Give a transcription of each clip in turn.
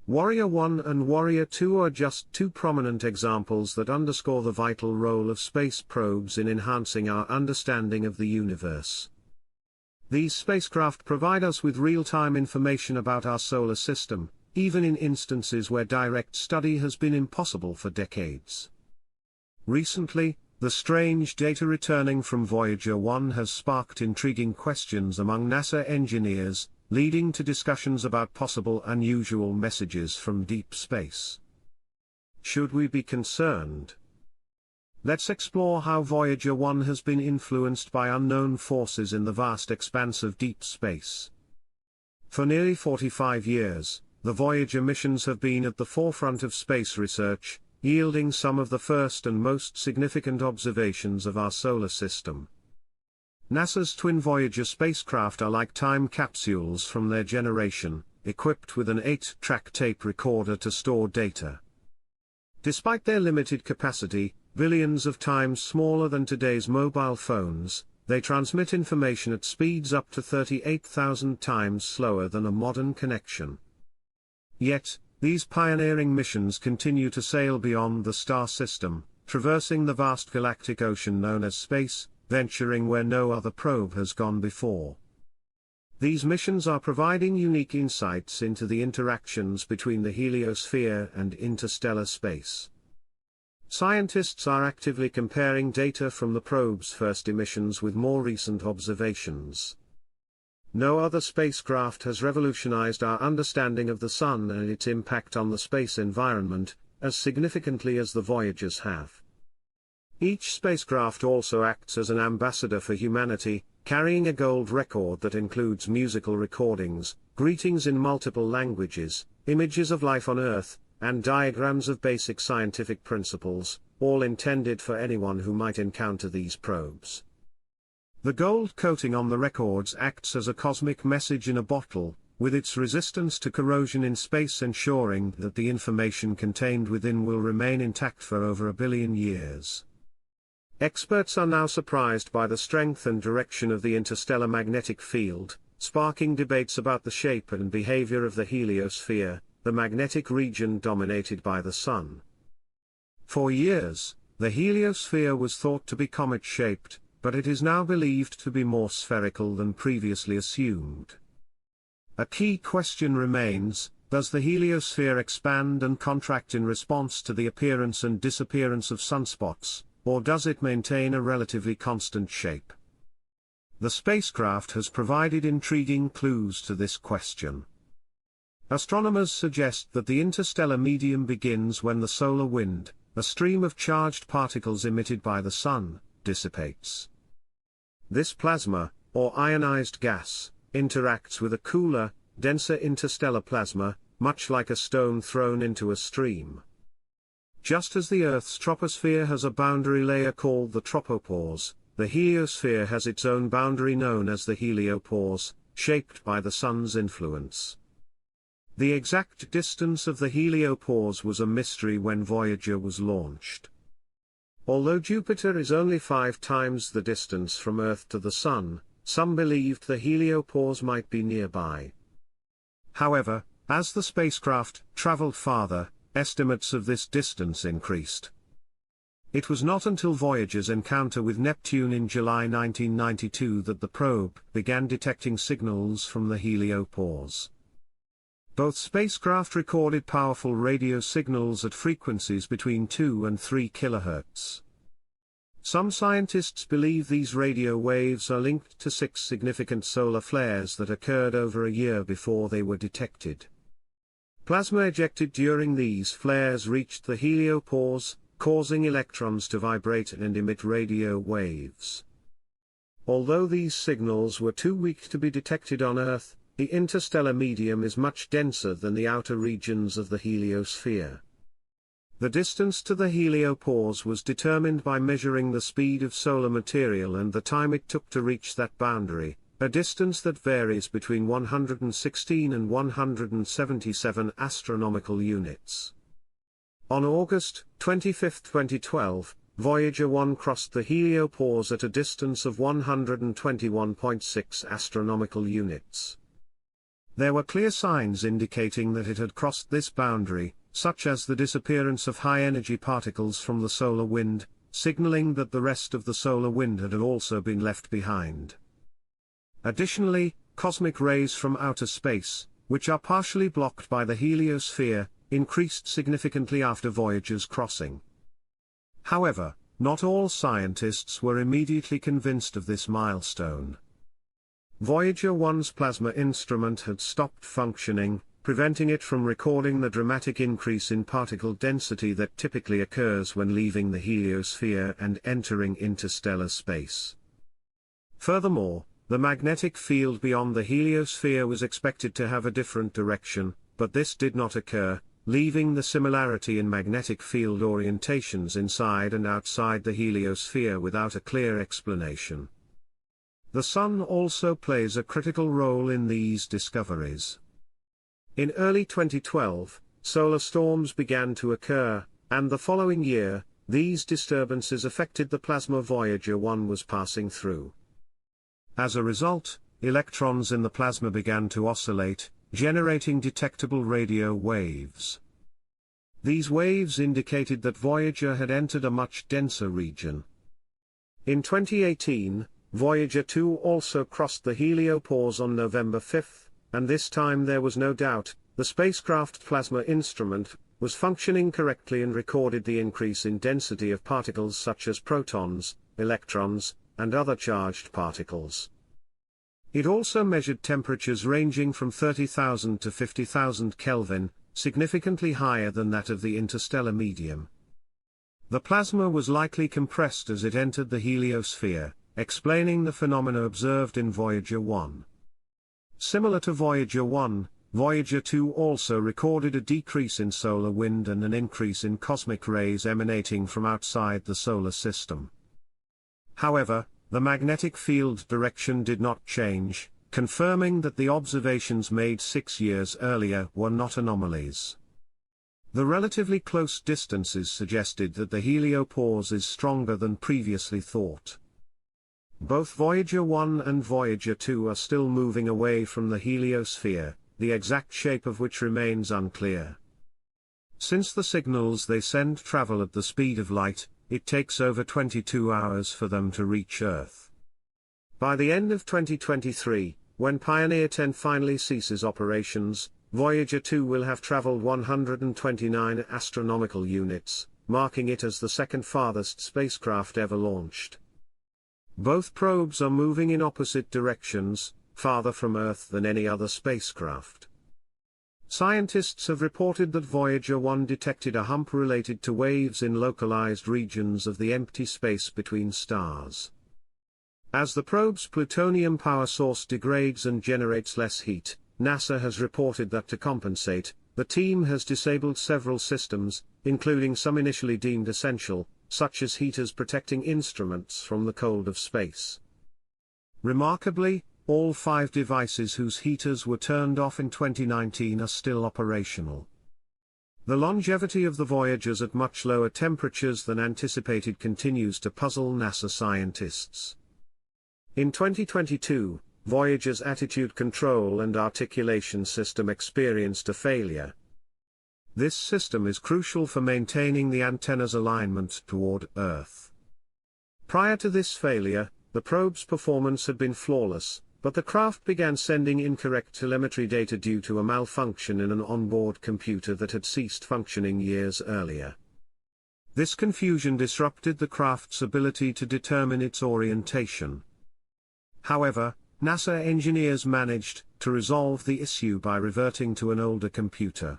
Warrior 1 and Warrior 2 are just two prominent examples that underscore the vital role of space probes in enhancing our understanding of the universe. These spacecraft provide us with real-time information about our solar system, even in instances where direct study has been impossible for decades. Recently, the strange data returning from Voyager 1 has sparked intriguing questions among NASA engineers, leading to discussions about possible unusual messages from deep space. Should we be concerned? Let's explore how Voyager 1 has been influenced by unknown forces in the vast expanse of deep space. For nearly 45 years, the Voyager missions have been at the forefront of space research, yielding some of the first and most significant observations of our solar system. NASA's twin Voyager spacecraft are like time capsules from their generation, equipped with an 8-track tape recorder to store data. Despite their limited capacity, billions of times smaller than today's mobile phones, they transmit information at speeds up to 38,000 times slower than a modern connection. Yet, these pioneering missions continue to sail beyond the star system, traversing the vast galactic ocean known as space, venturing where no other probe has gone before. These missions are providing unique insights into the interactions between the heliosphere and interstellar space. Scientists are actively comparing data from the probe's first emissions with more recent observations. No other spacecraft has revolutionized our understanding of the Sun and its impact on the space environment, as significantly as the Voyagers have. Each spacecraft also acts as an ambassador for humanity, carrying a gold record that includes musical recordings, greetings in multiple languages, images of life on Earth, and diagrams of basic scientific principles, all intended for anyone who might encounter these probes. The gold coating on the records acts as a cosmic message in a bottle, with its resistance to corrosion in space ensuring that the information contained within will remain intact for over 1 billion years. Experts are now surprised by the strength and direction of the interstellar magnetic field, sparking debates about the shape and behavior of the heliosphere, the magnetic region dominated by the Sun. For years, the heliosphere was thought to be comet-shaped, but it is now believed to be more spherical than previously assumed. A key question remains: does the heliosphere expand and contract in response to the appearance and disappearance of sunspots, or does it maintain a relatively constant shape? The spacecraft has provided intriguing clues to this question. Astronomers suggest that the interstellar medium begins when the solar wind, a stream of charged particles emitted by the Sun, dissipates. This plasma, or ionized gas, interacts with a cooler, denser interstellar plasma, much like a stone thrown into a stream. Just as the Earth's troposphere has a boundary layer called the tropopause, the heliosphere has its own boundary known as the heliopause, shaped by the Sun's influence. The exact distance of the heliopause was a mystery when Voyager was launched. Although Jupiter is only 5 times the distance from Earth to the Sun, some believed the heliopause might be nearby. However, as the spacecraft traveled farther, estimates of this distance increased. It was not until Voyager's encounter with Neptune in July 1992 that the probe began detecting signals from the heliopause. Both spacecraft recorded powerful radio signals at frequencies between 2 and 3 kHz. Some scientists believe these radio waves are linked to 6 significant solar flares that occurred over a year before they were detected. Plasma ejected during these flares reached the heliopause, causing electrons to vibrate and emit radio waves. Although these signals were too weak to be detected on Earth, the interstellar medium is much denser than the outer regions of the heliosphere. The distance to the heliopause was determined by measuring the speed of solar material and the time it took to reach that boundary, a distance that varies between 116 and 177 astronomical units. On August 25, 2012, Voyager 1 crossed the heliopause at a distance of 121.6 astronomical units. There were clear signs indicating that it had crossed this boundary, such as the disappearance of high-energy particles from the solar wind, signaling that the rest of the solar wind had also been left behind. Additionally, cosmic rays from outer space, which are partially blocked by the heliosphere, increased significantly after Voyager's crossing. However, not all scientists were immediately convinced of this milestone. Voyager 1's plasma instrument had stopped functioning, preventing it from recording the dramatic increase in particle density that typically occurs when leaving the heliosphere and entering interstellar space. Furthermore, the magnetic field beyond the heliosphere was expected to have a different direction, but this did not occur, leaving the similarity in magnetic field orientations inside and outside the heliosphere without a clear explanation. The Sun also plays a critical role in these discoveries. In early 2012, solar storms began to occur, and the following year, these disturbances affected the plasma Voyager 1 was passing through. As a result, electrons in the plasma began to oscillate, generating detectable radio waves. These waves indicated that Voyager had entered a much denser region. In 2018, Voyager 2 also crossed the heliopause on November 5, and this time there was no doubt, the spacecraft plasma instrument was functioning correctly and recorded the increase in density of particles such as protons, electrons, and other charged particles. It also measured temperatures ranging from 30,000 to 50,000 Kelvin, significantly higher than that of the interstellar medium. The plasma was likely compressed as it entered the heliosphere, explaining the phenomena observed in Voyager 1. Similar to Voyager 1, Voyager 2 also recorded a decrease in solar wind and an increase in cosmic rays emanating from outside the solar system. However, the magnetic field direction did not change, confirming that the observations made 6 years earlier were not anomalies. The relatively close distances suggested that the heliopause is stronger than previously thought. Both Voyager 1 and Voyager 2 are still moving away from the heliosphere, the exact shape of which remains unclear. Since the signals they send travel at the speed of light, it takes over 22 hours for them to reach Earth. By the end of 2023, when Pioneer 10 finally ceases operations, Voyager 2 will have traveled 129 astronomical units, marking it as the second farthest spacecraft ever launched. Both probes are moving in opposite directions, farther from Earth than any other spacecraft. Scientists have reported that Voyager 1 detected a hump related to waves in localized regions of the empty space between stars. As the probe's plutonium power source degrades and generates less heat, NASA has reported that to compensate, the team has disabled several systems, including some initially deemed essential, such as heaters protecting instruments from the cold of space. Remarkably, all 5 devices whose heaters were turned off in 2019 are still operational. The longevity of the Voyagers at much lower temperatures than anticipated continues to puzzle NASA scientists. In 2022, Voyager's attitude control and articulation system experienced a failure. This system is crucial for maintaining the antenna's alignment toward Earth. Prior to this failure, the probe's performance had been flawless, but the craft began sending incorrect telemetry data due to a malfunction in an onboard computer that had ceased functioning years earlier. This confusion disrupted the craft's ability to determine its orientation. However, NASA engineers managed to resolve the issue by reverting to an older computer.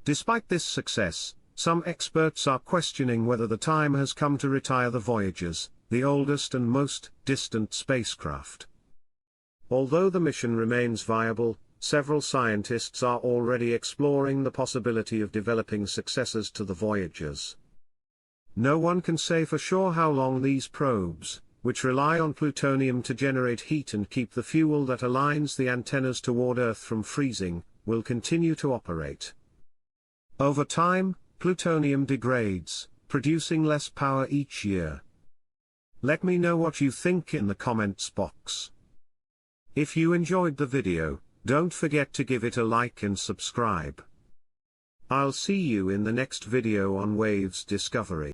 Despite this success, some experts are questioning whether the time has come to retire the Voyagers, the oldest and most distant spacecraft. Although the mission remains viable, several scientists are already exploring the possibility of developing successors to the Voyagers. No one can say for sure how long these probes, which rely on plutonium to generate heat and keep the fuel that aligns the antennas toward Earth from freezing, will continue to operate. Over time, plutonium degrades, producing less power each year. Let me know what you think in the comments box. If you enjoyed the video, Don't forget to give it a like and subscribe. I'll see you in the next video on waves discovery.